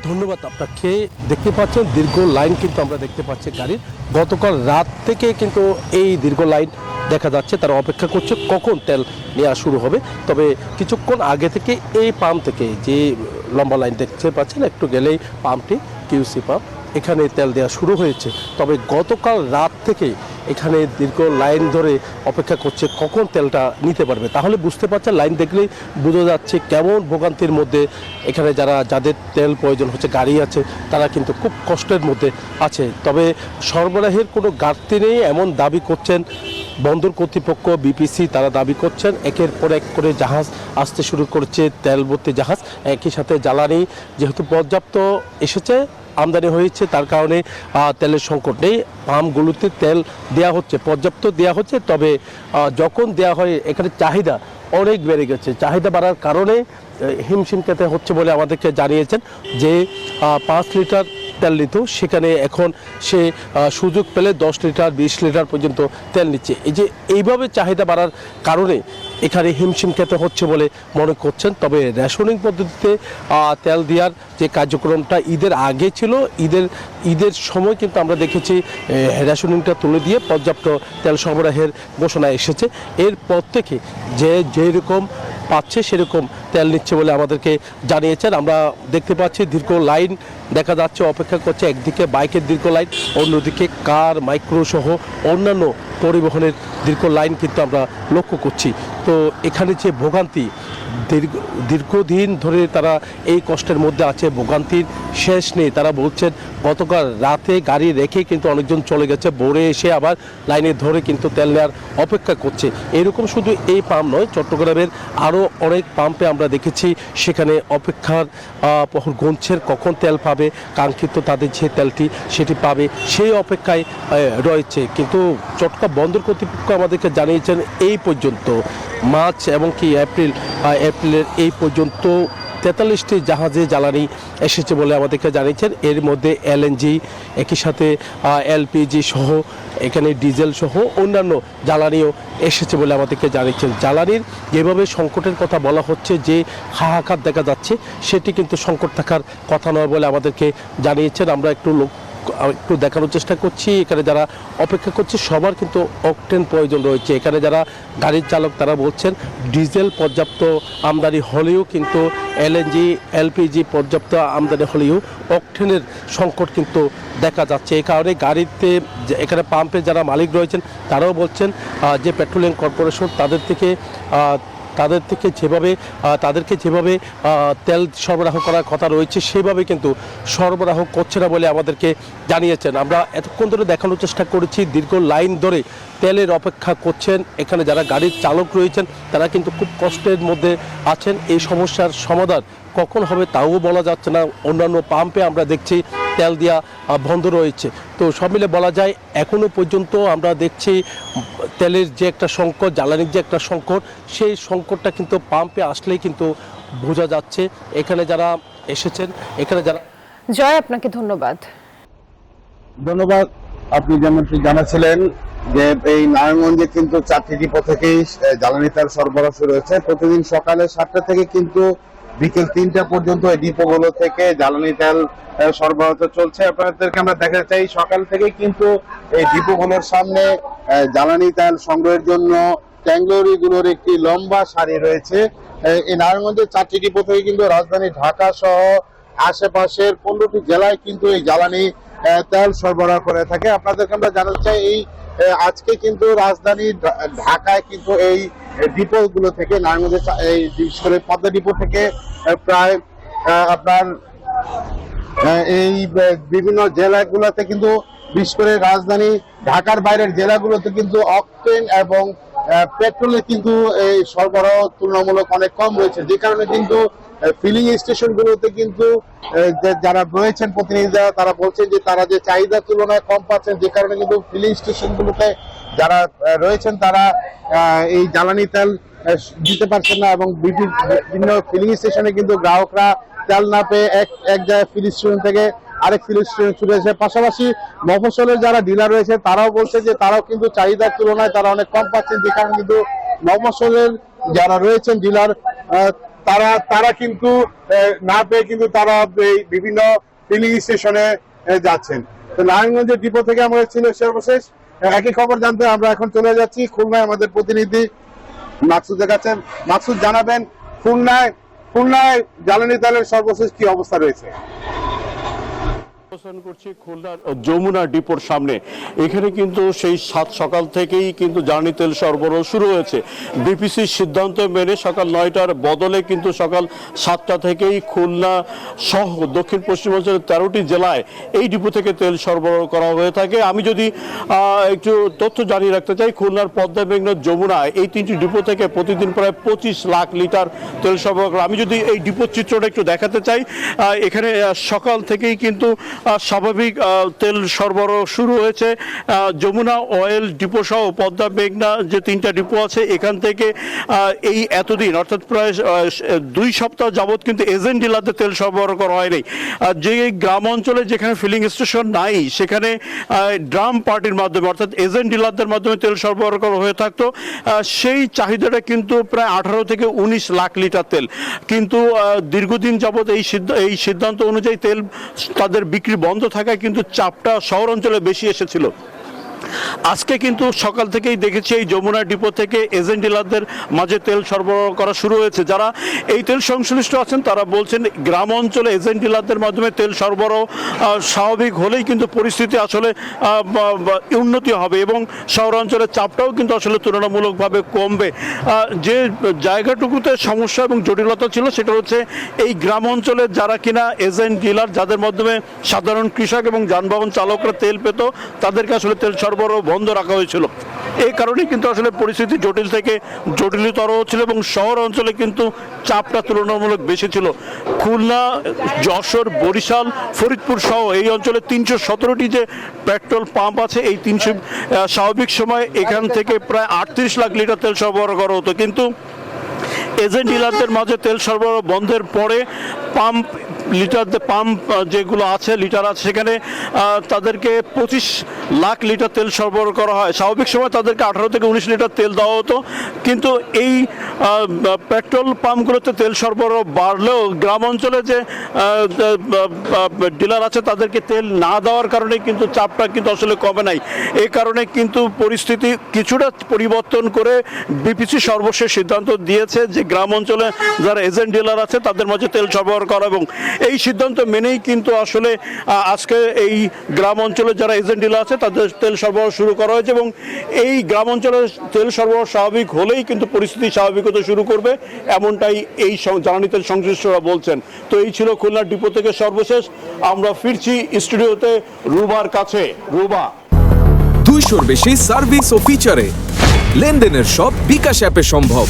ধন্যবাদ আপনাকে। দেখতে পাচ্ছেন দীর্ঘ লাইন কিন্তু আমরা দেখতে পাচ্ছি গাড়ির। গতকাল রাত থেকে কিন্তু এই দীর্ঘ লাইন দেখা যাচ্ছে, তারা অপেক্ষা করছে কখন তেল নেওয়া শুরু হবে। তবে কিছুক্ষণ আগে থেকে এই পাম্প থেকে যে লম্বা লাইন দেখতে পাচ্ছেন, একটু গেলেই পাম্পটি কিউসি পাম্প, এখানে তেল দেওয়া শুরু হয়েছে। তবে গতকাল রাত থেকে এখানে দীর্ঘ লাইন ধরে অপেক্ষা করছে কখন তেলটা নিতে পারবে। তাহলে বুঝতে পারছেন, লাইন দেখলেই বোঝা যাচ্ছে কেমন ভোগান্তির মধ্যে এখানে যাদের তেল প্রয়োজন হচ্ছে, গাড়ি আছে, তারা কিন্তু খুব কষ্টের মধ্যে আছে। তবে সরবরাহের কোনো ঘাটতি নেই এমন দাবি করছেন বন্দর কর্তৃপক্ষ, বিপিসি। তারা দাবি করছেন একের পর এক করে জাহাজ আসতে শুরু করছে, তেল ভর্তি জাহাজ। একই সাথে জ্বালানি যেহেতু পর্যাপ্ত এসেছে, আমদানি হয়েছে, তার কারণে তেলের সংকট নেই। পাম্পগুলোতে তেল দেওয়া হচ্ছে, পর্যাপ্ত দেওয়া হচ্ছে। তবে যখন দেওয়া হয় এখানে চাহিদা অনেক বেড়ে গেছে। চাহিদা বাড়ার কারণে হিমশিম খেতে হচ্ছে বলে আমাদেরকে জানিয়েছেন। যে 5 লিটার তেল নিত, সেখানে এখন সে সুযোগ পেলে 10 লিটার 20 লিটার পর্যন্ত তেল নিচ্ছে। এইভাবে চাহিদা বাড়ার কারণে এখানে হিমশিম খেতে হচ্ছে বলে মনে করছেন। তবে রেশনিং পদ্ধতিতে তেল দেওয়ার যে কার্যক্রমটা ঈদের আগে ছিল, ঈদের সময় কিন্তু আমরা দেখেছি রেশনিংটা তুলে দিয়ে পর্যাপ্ত তেল সরবরাহের ঘোষণা এসেছে। এরপর থেকে যেরকম পাচ্ছে সেরকম তেল নিচ্ছে বলে আমাদেরকে জানিয়েছেন। আমরা দেখতে পাচ্ছি দীর্ঘ লাইন দেখা যাচ্ছে, অপেক্ষা করছে। একদিকে বাইকের দীর্ঘ লাইন, অন্যদিকে কার, মাইক্রো সহ অন্যান্য পরিবহনের দীর্ঘ লাইন কিন্তু আমরা লক্ষ্য করছি। তো এখানে যে ভোগান্তি, দীর্ঘদিন ধরে তারা এই কষ্টের মধ্যে আছে, ভোগান্তির শেষ নেই। তারা বলছেন গতকাল রাতে গাড়ি রেখে কিন্তু অনেকজন চলে গেছে, ভোরে এসে আবার লাইনে ধরে কিন্তু তেল নেওয়ার অপেক্ষা করছে। এরকম শুধু এই পাম্প নয়, চট্টগ্রামের আরও অনেক পাম্পে আমরা দেখেছি সেখানে অপেক্ষার প্রহর গুনছেন কখন তেল পাবে, কাঙ্ক্ষিত তাদের যে তেলটি সেটি পাবে, সেই অপেক্ষায় রয়েছে। কিন্তু চট্টগ্রাম বন্দর কর্তৃপক্ষ আমাদেরকে জানিয়েছেন এই পর্যন্ত মার্চ এবং কি এপ্রিলের এই পর্যন্ত 43টি জাহাজে জ্বালানি এসেছে বলে আমাদেরকে জানিয়েছেন। এর মধ্যে এলএনজি, একই সাথে এলপিজি সহ এখানে ডিজেল সহ অন্যান্য জ্বালানিও এসেছে বলে আমাদেরকে জানিয়েছেন। জ্বালানির যেভাবে সংকটের কথা বলা হচ্ছে, যে হাহাকার দেখা যাচ্ছে, সেটি কিন্তু সংকট থাকার কথা নয় বলে আমাদেরকে জানিয়েছেন। আমরা একটু দেখানোর চেষ্টা করছি। এখানে যারা অপেক্ষা করছে সবার কিন্তু অকটেন প্রয়োজন রয়েছে। এখানে যারা গাড়ির চালক তারা বলছেন ডিজেল পর্যাপ্ত আমদানি হলেও কিন্তু এলএনজি, এলপিজি পর্যাপ্ত আমদানি হলেও অকটেনের সংকট কিন্তু দেখা যাচ্ছে। এই কারণে গাড়িতে এখানে পাম্পে যারা মালিক রয়েছেন তারাও বলছেন যে পেট্রোলিয়াম কর্পোরেশন তাদেরকে যেভাবে তেল সরবরাহ করার কথা রয়েছে সেভাবে কিন্তু সরবরাহ করছে না বলে আমাদেরকে জানিয়েছেন। আমরা এতক্ষণ ধরে দেখানোর চেষ্টা করেছি দীর্ঘ লাইন ধরে তেলের অপেক্ষা করছেন এখানে যারা গাড়ির চালক রয়েছেন, তারা কিন্তু খুব কষ্টের মধ্যে আছেন। এই সমস্যার সমাধান কখন হবে তাও বলা যাচ্ছে না। অন্যান্য পাম্পে আমরা দেখছি তেল দেওয়া বন্ধ রয়েছে। তো সব মিলে বলা যায় এখনও পর্যন্ত আমরা দেখছি তেলের যে একটা সংকট, জ্বালানির যে একটা সংকট, সেই সংকটটা কিন্তু পাম্পে আসলেই কিন্তু বোঝা যাচ্ছে। এখানে যারা এসেছেন, এখানে যারা জয়, আপনাকে ধন্যবাদ। আপনি যেমনটি জানাছিলেন যে এই নারায়ণগঞ্জে কিন্তু 4টি ডিপো থেকেই জ্বালানি তেল সরবরাহ শুরু হয়েছে। প্রতিদিন সকালে 7টা থেকে কিন্তু বিকেল 3টা পর্যন্ত এই ডিপোগুলো থেকে জ্বালানি তেল সরবরাহ চলছে। আপনাদেরকে আমরা দেখাতে চাই সকাল থেকে কিন্তু এই ডিপোগুলোর সামনে জ্বালানি তেল সংগ্রহের জন্য ট্যাংলরিগুলোর একটি লম্বা সারি রয়েছে। এই নারায়ণগঞ্জের 4টি ডিপো থেকে কিন্তু রাজধানী ঢাকা সহ আশেপাশের 15টি জেলায় কিন্তু এই জ্বালানি তেল সরবরাহ করে থাকে। আপনাদেরকে আমরা জানাতে চাই এই আজকে কিন্তু রাজধানী ঢাকায় কিন্তু এই ডিপো গুলো থেকে নারায়ণগঞ্জের এই বিশেষ করে পদ্মা ডিপো থেকে প্রায় আপনার এই বিভিন্ন জেলাগুলোতে কিন্তু বিশেষ করে রাজধানী ঢাকার বাইরের জেলাগুলোতে কিন্তু অকটেন এবং পেট্রোলের কিন্তু এই সরবরাহ তুলনামূলক অনেক কম রয়েছে, যে কারণে কিন্তু ফিলিং স্টেশনগুলোতে কিন্তু যারা রয়েছেন প্রতিনিধিরা তারা বলছেন যে তারা যে চাহিদার তুলনায় কম পাচ্ছেন, যে কারণে কিন্তু ফিলিং স্টেশনগুলোতে যারা রয়েছেন তারা এই জ্বালানি তেল দিতে পারছেন না এবং বিভিন্ন ফিলিং স্টেশনে কিন্তু গ্রাহকরা তেল না পেয়ে এক জায়গায় ফিলিং স্টেশন থেকে আরেক ফিলিং স্টেশন ছুটে এসে। পাশাপাশি মফস্বলের যারা ডিলার রয়েছে তারাও বলছে যে তারাও কিন্তু চাহিদার তুলনায় তারা অনেক কম পাচ্ছেন, যে কারণে কিন্তু মফস্বলের যারা রয়েছেন ডিলার তারা কিন্তু না পেয়ে কিন্তু তারা এই বিভিন্ন ফিলিং স্টেশনে যাচ্ছেন। তো নারায়ণগঞ্জের ডিপো থেকে আমরা ছিল সর্বশেষ একই খবর জানতে আমরা এখন চলে যাচ্ছি খুলনায় আমাদের প্রতিনিধি মাকসুদের কাছে। মাকসুদ, জানাবেন খুলনায় জ্বালানি তেলের সর্বশেষ কি অবস্থা রয়েছে? অবস্থান করছি খুলনার যমুনা ডিপোর সামনে। এখানে কিন্তু সেই সকাল থেকেই কিন্তু জ্বালানি তেল সরবরাহ শুরু হয়েছে। বিপিসির সিদ্ধান্ত মেনে সকাল 9টার বদলে কিন্তু সকাল 7টা থেকেই খুলনা সহ দক্ষিণ পশ্চিমাঞ্চলের 13টি জেলায় এই ডিপো থেকে তেল সরবরাহ করা হয়ে থাকে। আমি যদি একটু তথ্য জানিয়ে রাখতে চাই, খুলনার পদ্মা, মেঘনা, যমুনা এই তিনটি ডিপো থেকে প্রতিদিন প্রায় 25 লাখ লিটার তেল সরবরাহ করা। আমি যদি এই ডিপোর চিত্রটা একটু দেখাতে চাই, এখানে সকাল থেকেই কিন্তু স্বাভাবিক তেল সরবরাহ শুরু হয়েছে। যমুনা অয়েল ডিপো সহ পদ্মা, মেঘনা যে তিনটা ডিপো আছে, এখান থেকে এই এতদিন অর্থাৎ প্রায় 2 সপ্তাহ যাবৎ কিন্তু এজেন্ট ডিলারদের তেল সরবরাহ করা হয়নি। যে গ্রাম অঞ্চলে যেখানে ফিলিং স্টেশন নাই, সেখানে ড্রাম পার্টির মাধ্যমে অর্থাৎ এজেন্ট ডিলারদের মাধ্যমে তেল সরবরাহ করা হয়ে থাকতো। সেই চাহিদাটা কিন্তু প্রায় 18 থেকে 19 লাখ লিটার তেল। কিন্তু দীর্ঘদিন যাবৎ এই সিদ্ধান্ত অনুযায়ী তেল তাদের বিক্রি বন্ধ থাকায় কিন্তু চাপটা শহর অঞ্চলে বেশি এসেছিল। আজকে কিন্তু সকাল থেকেই দেখেছি এই যমুনা ডিপো থেকে এজেন্ট ডিলারদের মাঝে তেল সরবরাহ করা শুরু হয়েছে। যারা এই তেল সংশ্লিষ্ট আছেন তারা বলছেন গ্রাম অঞ্চলে এজেন্ট ডিলারদের মাধ্যমে তেল সরবরাহ স্বাভাবিক হলেই কিন্তু পরিস্থিতি আসলে উন্নতি হবে এবং শহর অঞ্চলের চাপটাও কিন্তু আসলে তুলনামূলকভাবে কমবে। যে জায়গাটুকুতে সমস্যা এবং জটিলতা ছিল সেটা হচ্ছে এই গ্রাম অঞ্চলে যারা কিনা এজেন্ট ডিলার, যাদের মাধ্যমে সাধারণ কৃষক এবং যানবাহন চালকরা তেল পেত, তাদেরকে আসলে তেল সরবরাহ বন্ধ রাখা হয়েছিল। এই কারণে কিন্তু আসলে পরিস্থিতি জটিল থেকে জটিলতর হচ্ছিল এবং শহর অঞ্চলে কিন্তু চাপটা তুলনামূলক বেশি ছিল। খুলনা, যশোর, বরিশাল, ফরিদপুর সহ এই অঞ্চলে 317টি যে পেট্রোল পাম্প আছে, এই 300 স্বাভাবিক সময় এখান থেকে প্রায় 38 লাখ লিটার তেল সরবরাহ করা হতো। কিন্তু এজেন্ট ডিলারদের মাঝে তেল সরবরাহ বন্ধের পরে পাম্প যেগুলো আছে লিটার আছে, সেখানে তাদেরকে 25 লাখ লিটার তেল সরবরাহ করা হয়। স্বাভাবিক সময় তাদেরকে 18 থেকে 19 লিটার তেল দেওয়া হতো। কিন্তু এই পেট্রোল পাম্পগুলোতে তেল সরবরাহ বাড়লেও গ্রাম অঞ্চলে যে ডিলার আছে তাদেরকে তেল না দেওয়ার কারণে কিন্তু চাপটা কিন্তু আসলে কমে নাই। এই কারণে কিন্তু পরিস্থিতি কিছুটা পরিবর্তন করে বিপিসি সর্বশেষ সিদ্ধান্ত দিয়েছে যে গ্রাম অঞ্চলে যারা এজেন্ট ডিলার আছে তাদের মাঝে তেল সরবরাহ করা, এবং এই সিদ্ধান্ত মেনেই কিন্তু আসলে আজকে এই গ্রাম অঞ্চলে যারা এজেন্ট ডিলার আছে তাদের তেল সরবরাহ শুরু করা হয়েছে এবং এই গ্রাম অঞ্চলে তেল সরবরাহ স্বাভাবিক হলেই কিন্তু পরিস্থিতি স্বাভাবিক হতে শুরু করবে, এমনটাই এই জ্বালানি তেল সংশ্লিষ্টরা বলছেন। তো এই ছিল খুলনার ডিপো থেকে সর্বশেষ। আমরা ফিরছি স্টুডিওতে রুবার কাছে। রুবা, 200-র বেশি সার্ভিস ও ফিচারে লেনদেনের সব বিকাশ অ্যাপে সম্ভব।